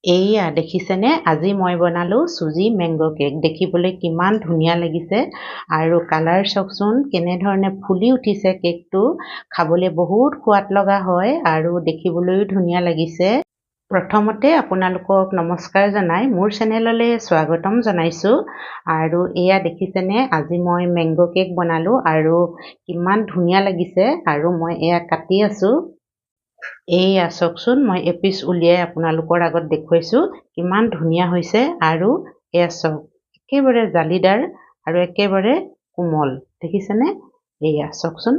এইয়া দেখিছেনে আজি মই বনালোঁ চুজি মেংগ' কেক দেখিবলৈ কিমান ধুনীয়া লাগিছে আৰু কালাৰ চাওকচোন কেনেধৰণে ফুলি উঠিছে কেকটো খাবলৈ বহুত সোৱাদ লগা হয় আৰু দেখিবলৈও ধুনীয়া লাগিছে। প্ৰথমতে আপোনালোকক নমস্কাৰ জনাই মোৰ চেনেললৈ স্বাগতম জনাইছোঁ আৰু এয়া দেখিছেনে আজি মই মেংগ' কেক বনালোঁ আৰু কিমান ধুনীয়া লাগিছে আৰু মই এয়া কাটি আছোঁ। এইয়া চাওকচোন মই এপিচ উলিয়াই আপোনালোকৰ আগত দেখুৱাইছোঁ কিমান ধুনীয়া হৈছে আৰু এয়া চাওক একেবাৰে জালিদাৰ আৰু একেবাৰে কোমল দেখিছেনে এইয়া চাওকচোন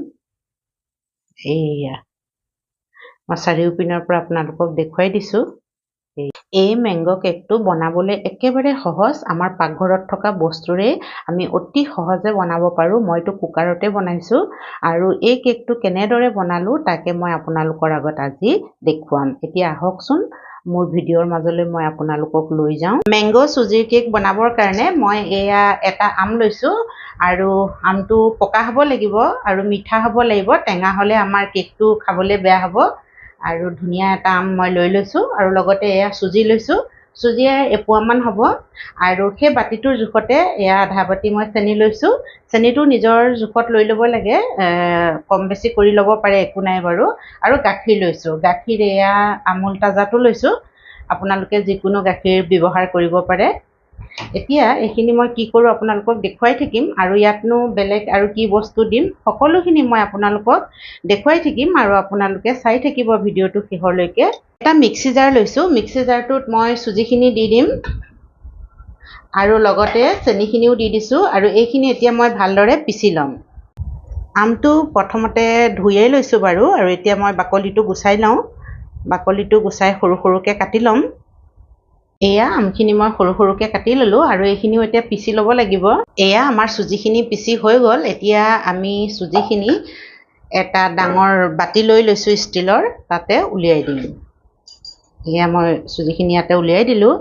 এইয়া মই চাৰিওপিনৰ পৰা আপোনালোকক দেখুৱাই দিছোঁ। এই মেংগ' কেকটো বনাবলৈ একেবাৰে সহজ আমাৰ পাকঘৰত থকা বস্তুৰে আমি অতি সহজে বনাব পাৰোঁ। মইতো কুকাৰতে বনাইছোঁ আৰু এই কেকটো কেনেদৰে বনালোঁ তাকে মই আপোনালোকৰ আগত আজি দেখুৱাম। এতিয়া আহকচোন মোৰ ভিডিঅ'ৰ মাজলৈ মই আপোনালোকক লৈ যাওঁ। মেংগ' চুজিৰ কেক বনাবৰ কাৰণে মই এয়া এটা আম লৈছোঁ আৰু আমটো পকা হ'ব লাগিব আৰু মিঠা হ'ব লাগিব, টেঙা হ'লে আমাৰ কেকটো খাবলৈ বেয়া হ'ব। আৰু ধুনীয়া এটা আম মই লৈ লৈছোঁ আৰু লগতে এয়া চুজি লৈছোঁ, চুজি এপোৱামান হ'ব আৰু সেই বাতিটোৰ জোখতে এয়া আধা বাতি মই চেনি লৈছোঁ। চেনিটো নিজৰ জোখত লৈ ল'ব লাগে, কম বেছি কৰি ল'ব পাৰে একো নাই বাৰু। আৰু গাখীৰ লৈছোঁ, গাখীৰ এয়া আমুল তাজাটো লৈছোঁ, আপোনালোকে যিকোনো গাখীৰ ব্যৱহাৰ কৰিব পাৰে। এতিয়া এইখিনি মই কি কৰোঁ আপোনালোকক দেখুৱাই থাকিম আৰু ইয়াতনো বেলেগ আৰু কি বস্তু দিম সকলোখিনি মই আপোনালোকক দেখুৱাই থাকিম আৰু আপোনালোকে চাই থাকিব ভিডিঅ'টো শেষলৈকে। এটা মিক্সি জাৰ লৈছোঁ, মিক্সি জাৰটোত মই চুজিখিনি দি দিম আৰু লগতে চেনিখিনিও দি দিছোঁ আৰু এইখিনি এতিয়া মই ভালদৰে পিচি ল'ম। আমটো প্ৰথমতে ধুইয়ে লৈছোঁ বাৰু আৰু এতিয়া মই বাকলিটো গুচাই লওঁ, বাকলিটো গুচাই সৰু সৰুকৈ কাটি ল'ম। এয়া আমখিনি মই সৰু সৰুকৈ কাটি ল'লোঁ আৰু এইখিনিও এতিয়া পিচি ল'ব লাগিব। এয়া আমাৰ চুজিখিনি পিচি হৈ গ'ল। এতিয়া আমি চুজিখিনি এটা ডাঙৰ বাতি লৈ লৈছোঁ ষ্টীলৰ, তাতে উলিয়াই দিম। এয়া মই চুজিখিনি ইয়াতে উলিয়াই দিলোঁ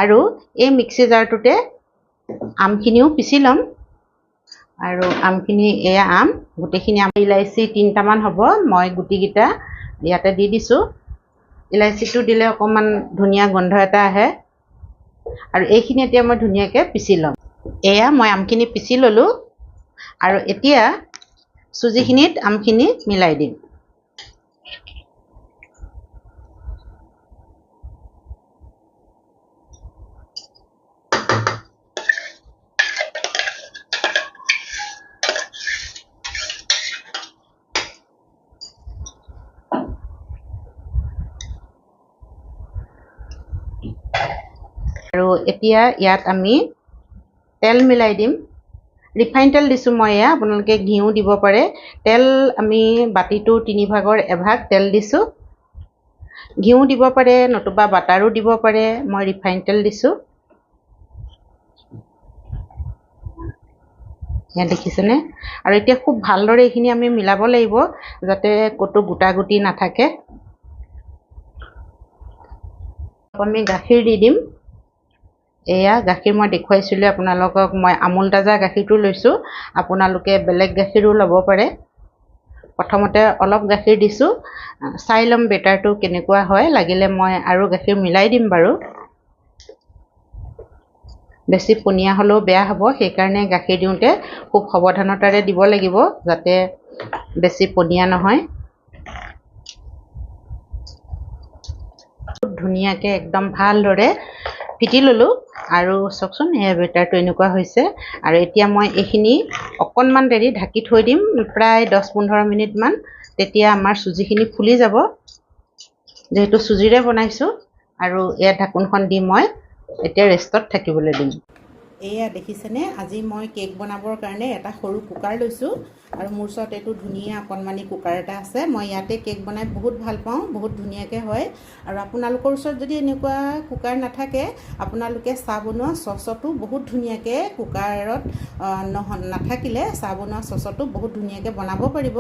আৰু এই মিক্সি জাৰটোতে আমখিনিও পিচি ল'ম আৰু আমখিনি এয়া আম গোটেইখিনি আম ইলাইচি 3টামান হ'ব, মই গুটিকেইটা ইয়াতে দি দিছোঁ। ইলাইচিটো দিলে অকণমান ধুনীয়া গোন্ধ এটা আহে আৰু এইখিনি এতিয়া মই ধুনীয়াকৈ পিচি ল'ম। এয়া মই আমখিনি পিচি ল'লোঁ আৰু এতিয়া চুজিখিনিত আমখিনি মিলাই দিম। আৰু এতিয়া ইয়াত আমি তেল মিলাই দিম। ৰিফাইন তেল দিছোঁ মই, এয়া আপোনালোকে ঘিউ দিব পাৰে। তেল আমি বাতিটো 3ভাগৰ 1ভাগ তেল দিছোঁ, ঘিউ দিব পাৰে নতুবা বাটাৰো দিব পাৰে, মই ৰিফাইন তেল দিছোঁ। এয়া দেখিছেনে আৰু এতিয়া খুব ভালদৰে এইখিনি আমি মিলাব লাগিব যাতে ক'তো গোটা গুটি নাথাকে। আমি গাখীৰ দি দিম। এয়া গাখীৰ মই দেখুৱাইছিলোঁ আপোনালোকক, মই আমুল তাজা গাখীৰটো লৈছোঁ, আপোনালোকে বেলেগ গাখীৰো ল'ব পাৰে। প্ৰথমতে অলপ গাখীৰ দিছোঁ, চাই ল'ম বেটাৰটো কেনেকুৱা হয়, লাগিলে মই আৰু গাখীৰ মিলাই দিম বাৰু। বেছি পনীয়া হ'লেও বেয়া হ'ব, সেইকাৰণে গাখীৰ দিওঁতে খুব সাৱধানতাৰে দিব লাগিব যাতে বেছি পনীয়া নহয়। ধুনীয়াকৈ একদম ভালদৰে ফিটি ল'লোঁ আৰু চাওকচোন এই বেটাৰটো এনেকুৱা হৈছে আৰু এতিয়া মই এইখিনি অকণমান দেৰি ঢাকি থৈ দিম, প্ৰায় 10-15 মিনিটমান, তেতিয়া আমাৰ চুজিখিনি ফুলি যাব। যিহেতু চুজিৰে বনাইছোঁ আৰু ইয়াত ঢাকোনখন দি মই এতিয়া ৰেষ্টত থাকিবলৈ দিম। এয়া দেখিছেনে আজি মই কেক বনাবৰ কাৰণে এটা সৰু কুকাৰ লৈছোঁ আৰু মোৰ ওচৰত এইটো ধুনীয়া অকণমানি কুকাৰ এটা আছে। মই ইয়াতে কেক বনাই বহুত ভাল পাওঁ, বহুত ধুনীয়াকৈ হয়। আৰু আপোনালোকৰ ওচৰত যদি এনেকুৱা কুকাৰ নাথাকে আপোনালোকে চাহ বনোৱা চচতো বহুত ধুনীয়াকৈ কুকাৰত নাথাকিলে চাহ বনোৱা চচতো বহুত ধুনীয়াকৈ বনাব পাৰিব।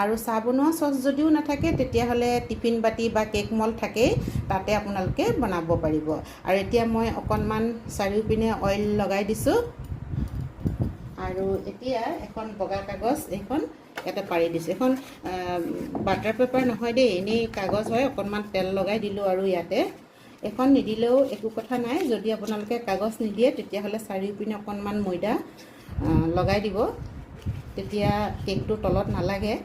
আৰু চাহ বনোৱা চচ যদিও নাথাকে তেতিয়াহ'লে টিফিন বাতি বা কেক মল্ড থাকেই, তাতে আপোনালোকে বনাব পাৰিব। আৰু এতিয়া মই অকণমান চাৰিওপিনে অইল লগাই দিছোঁ আৰু এতিয়া এখন বগা কাগজ এইখন ইয়াতে পাৰি দিছোঁ। এখন বাটাৰ পেপাৰ নহয় দেই, এনেই কাগজ হয়, অকণমান তেল লগাই দিলোঁ আৰু ইয়াতে এখন নিদিলেও একো কথা নাই যদি আপোনালোকে কাগজ নিদিয়ে তেতিয়াহ'লে চাৰিওপিনে অকণমান ময়দা লগাই দিব তেতিয়া কেকটো তলত নালাগে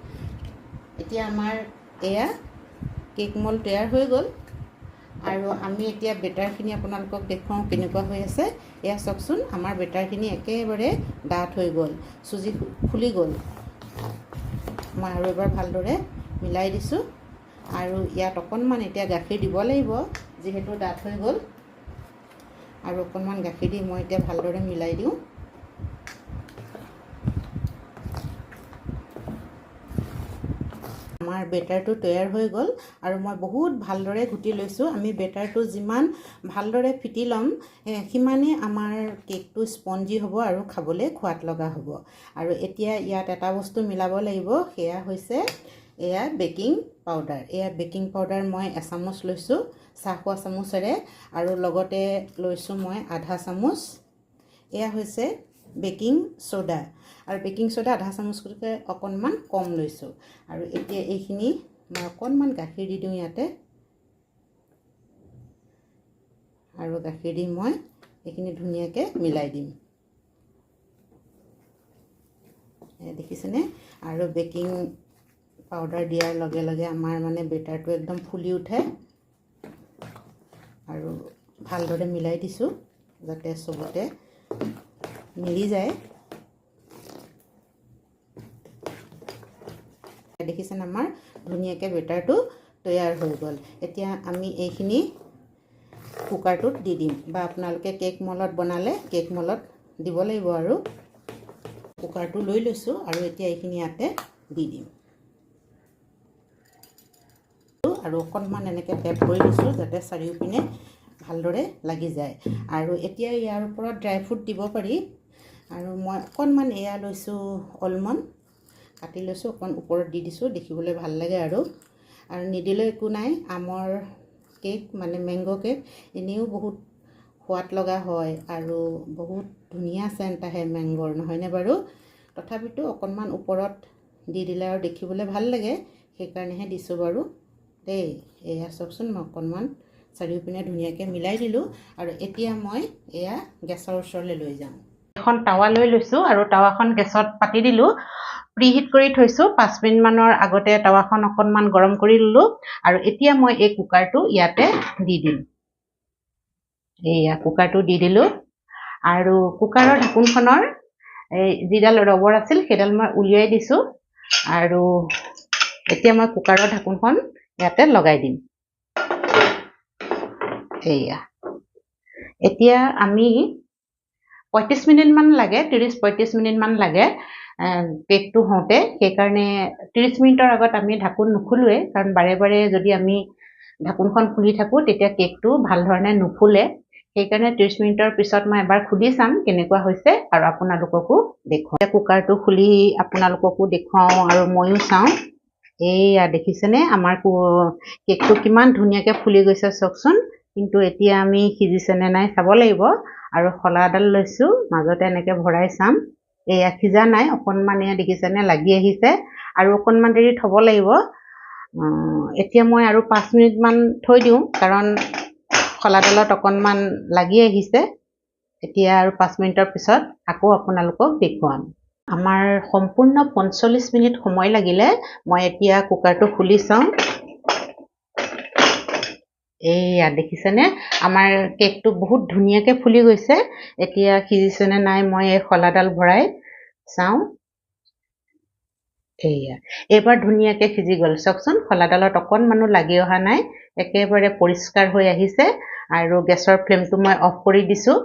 এতিয়া আমাৰ এয়া কেক মল তৈয়াৰ হৈ গ'ল আৰু আমি এতিয়া বেটাৰখিনি আপোনালোকক দেখুৱাওঁ কেনেকুৱা হৈ আছে এয়া চাওকচোন আমাৰ বেটাৰখিনি একেবাৰে ডাঠ হৈ গ'ল চুজি ফুলি গ'ল মই আৰু এবাৰ ভালদৰে মিলাই দিছোঁ আৰু ইয়াত অকণমান এতিয়া গাখীৰ দিব লাগিব যিহেতু ডাঠ হৈ গ'ল আৰু অকণমান গাখীৰ দি মই এতিয়া ভালদৰে মিলাই দিওঁ আমাৰ বেটাৰটো তৈয়াৰ হৈ গ'ল আৰু মই বহুত ভালদৰে ঘুটি লৈছোঁ আমি বেটাৰটো যিমান ভালদৰে ফিটি ল'ম সিমানেই আমাৰ কেকটো স্পঞ্জি হ'ব আৰু খাবলৈ সোৱাদ লগা হ'ব আৰু এতিয়া ইয়াত এটা বস্তু মিলাব লাগিব সেয়া হৈছে এয়া বেকিং পাউডাৰ এয়া বেকিং পাউডাৰ মই এচামুচ লৈছোঁ চাহ খোৱা চামুচেৰে আৰু লগতে লৈছোঁ মই আধা চামুচ এয়া হৈছে বেকিং সোডা আৰু বেকিং সোডা আধা চামুচতকৈ অকণমান কম লৈছোঁ আৰু এতিয়া এইখিনি মই অকণমান গাখীৰ দি দিওঁ ইয়াতে আৰু গাখীৰ দি মই এইখিনি ধুনীয়াকৈ মিলাই দিম দেখিছেনে আৰু বেকিং পাউডাৰ দিয়াৰ লগে লগে আমাৰ মানে বেটাৰটো একদম ফুলি উঠে আৰু ভালদৰে মিলাই দিছোঁ যাতে চবতে মিলি যায় দেখিছেনে আমাৰ ধুনীয়াকৈ বেটাৰটো তৈয়াৰ হৈ গ'ল এতিয়া আমি এইখিনি কুকাৰটোত দি দিম বা আপোনালোকে কেক মলত বনালে কেক মলত দিব লাগিব আৰু কুকাৰটো লৈ লৈছোঁ আৰু এতিয়া এইখিনি ইয়াতে দি দিম আৰু অকণমান এনেকৈ টেপ কৰি দিছোঁ যাতে চাৰিওপিনে ভালদৰে লাগি যায় আৰু এতিয়া ইয়াৰ ওপৰত ড্ৰাই ফ্ৰুট দিব পাৰি আৰু মই অকণমান এয়া লৈছোঁ অলমণ্ড কাটি লৈছোঁ অকণ ওপৰত দি দিছোঁ দেখিবলৈ ভাল লাগে আৰু নিদিলেও একো নাই আমৰ কেক মানে মেংগো কেক এনেও বহুত সোৱাদ লগা হয় আৰু বহুত ধুনীয়া চেণ্ট আহে মেংগোৰ নহয়নে বাৰু তথাপিতো অকণমান ওপৰত দি দিলে আৰু দেখিবলৈ ভাল লাগে সেইকাৰণেহে দিছোঁ বাৰু দেই এয়া চাওকচোন মই অকণমান চাৰিওপিনে ধুনীয়াকৈ মিলাই দিলোঁ আৰু এতিয়া মই এয়া গেছৰ ওচৰলৈ লৈ যাম এখন টাৱা লৈ লৈছোঁ আৰু টাৱাখন গেছত পাতি দিলোঁ প্ৰিহিট কৰি থৈছোঁ 5 মিনিটমানৰ আগতে টাৱাখন অকণমান গৰম কৰি ল'লোঁ আৰু এতিয়া মই এই কুকাৰটো ইয়াতে দি দিম এয়া কুকাৰটো দি দিলোঁ আৰু কুকাৰৰ ঢাকোনখনৰ এই যিডাল ৰবৰ আছিল সেইডাল মই উলিয়াই দিছোঁ আৰু এতিয়া মই কুকাৰৰ ঢাকোনখন ইয়াতে লগাই দিম এয়া এতিয়া আমি 35 মিনিটমান লাগে 30-35 মিনিটমান লাগে কেকটো হওঁতে সেইকাৰণে 30 মিনিটৰ আগত আমি ঢাকোন নুখুলোৱে কাৰণ বাৰে বাৰে যদি আমি ঢাকোনখন খুলি থাকোঁ তেতিয়া কেকটো ভাল ধৰণে নুফুলে সেইকাৰণে 30 মিনিটৰ পিছত মই এবাৰ খুলি চাম কেনেকুৱা হৈছে আৰু আপোনালোককো দেখুৱাম কুকাৰটো খুলি আপোনালোককো দেখুৱাওঁ আৰু ময়ো চাওঁ এয়া দেখিছেনে আমাৰ কেকটো কিমান ধুনীয়াকৈ ফুলি গৈছে চাওকচোন কিন্তু এতিয়া আমি সিজিছেনে নাই চাব লাগিব আৰু শলাডাল লৈছোঁ মাজতে এনেকৈ ভৰাই চাম এয়া সিজা নাই অকণমান এয়া দেখিছেনে লাগি আহিছে আৰু অকণমান দেৰি থ'ব লাগিব এতিয়া মই আৰু 5 মিনিটমান থৈ দিওঁ কাৰণ শলাডালত অকণমান লাগি আহিছে এতিয়া আৰু 5 মিনিটৰ পিছত আকৌ আপোনালোকক দেখুৱাম আমাৰ সম্পূৰ্ণ 45 মিনিট সময় লাগিলে মই এতিয়া কুকাৰটো খুলি চাওঁ এয়া দেখিছেনে আমাৰ কেকটো বহুত ধুনীয়াকৈ ফুলি গৈছে এতিয়া সিজিছেনে নাই মই এই শলাডাল ভৰাই চাওঁ এয়া এইবাৰ ধুনীয়াকৈ সিজি গ'ল চাওকচোন শলাডালত অকণমানো লাগি অহা নাই একেবাৰে পৰিষ্কাৰ হৈ আহিছে আৰু গেছৰ ফ্লেমটো মই অফ কৰি দিছোঁ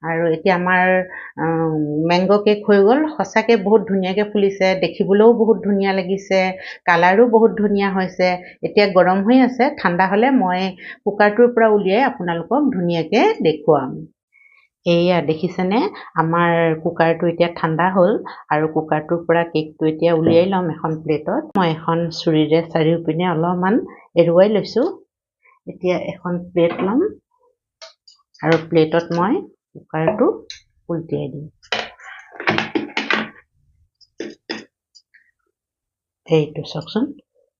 আৰু এতিয়া আমাৰ মেংগো কেক হৈ গ'ল সঁচাকৈ বহুত ধুনীয়াকৈ ফুলিছে দেখিবলৈও বহুত ধুনীয়া লাগিছে কালাৰো বহুত ধুনীয়া হৈছে এতিয়া গৰম হৈ আছে ঠাণ্ডা হ'লে মই কুকাৰটোৰ পৰা উলিয়াই আপোনালোকক ধুনীয়াকৈ দেখুৱাম এয়া দেখিছেনে আমাৰ কুকাৰটো এতিয়া ঠাণ্ডা হ'ল আৰু কুকাৰটোৰ পৰা কেকটো এতিয়া উলিয়াই ল'ম এখন প্লেটত মই এখন ছুৰীৰে চাৰিওপিনে অলপমান এৰুৱাই লৈছোঁ এতিয়া এখন প্লেট ল'ম আৰু প্লেটত মই কুকাৰটো উলটিয়াই দিম এইটো চাওকচোন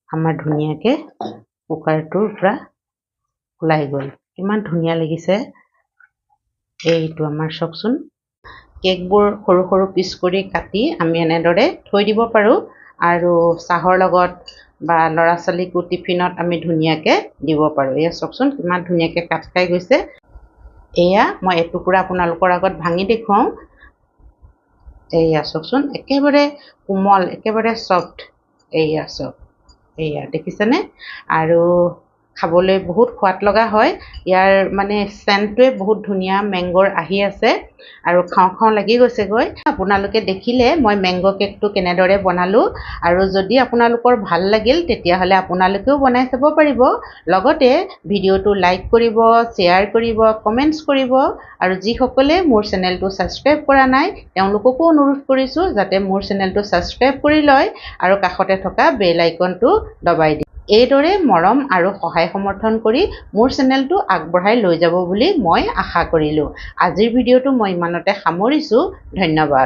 আমাৰ ধুনীয়াকৈ কুকাৰটোৰ পৰা ওলাই গ'ল কিমান ধুনীয়া লাগিছে এইটো আমাৰ চাওকচোন কেকবোৰ সৰু সৰু পিচ কৰি কাটি আমি এনেদৰে থৈ দিব পাৰোঁ আৰু চাহৰ লগত বা ল'ৰা ছোৱালীকো টিফিনত আমি ধুনীয়াকৈ দিব পাৰোঁ এয়া চাওকচোন কিমান ধুনীয়াকৈ কাট খাই গৈছে এয়া মই এটুকুৰা আপোনালোকৰ আগত ভাঙি দেখুৱাওঁ এয়া চাওকচোন একেবাৰে কোমল একেবাৰে সফ্ট এয়া চাওক এয়া দেখিছেনে আৰু খাবলৈ বহুত সোৱাদ লগা হয় ইয়াৰ মানে চেণ্টটোৱে বহুত ধুনীয়া মেংগোৰ আহি আছে আৰু খাওঁ খাওঁ লাগি গৈছেগৈ আপোনালোকে দেখিলে মই মেংগো কেকটো কেনেদৰে বনালোঁ আৰু যদি আপোনালোকৰ ভাল লাগিল তেতিয়াহ'লে আপোনালোকেও বনাই চাব পাৰিব লগতে ভিডিঅ'টো লাইক কৰিব শ্বেয়াৰ কৰিব কমেণ্টছ কৰিব আৰু যিসকলে মোৰ চেনেলটো ছাবস্ক্ৰাইব কৰা নাই তেওঁলোককো অনুৰোধ কৰিছোঁ যাতে মোৰ চেনেলটো ছাবস্ক্ৰাইব কৰি লয় আৰু কাষতে থকা বেল আইকনটো দবাই দিয়ে এইদৰে মৰম আৰু সহায় সমৰ্থন কৰি মোৰ চেনেলটো আগবঢ়াই লৈ যাব বুলি মই আশা কৰিলোঁ আজিৰ ভিডিঅ'টো মই ইমানতে সামৰিছোঁ ধন্যবাদ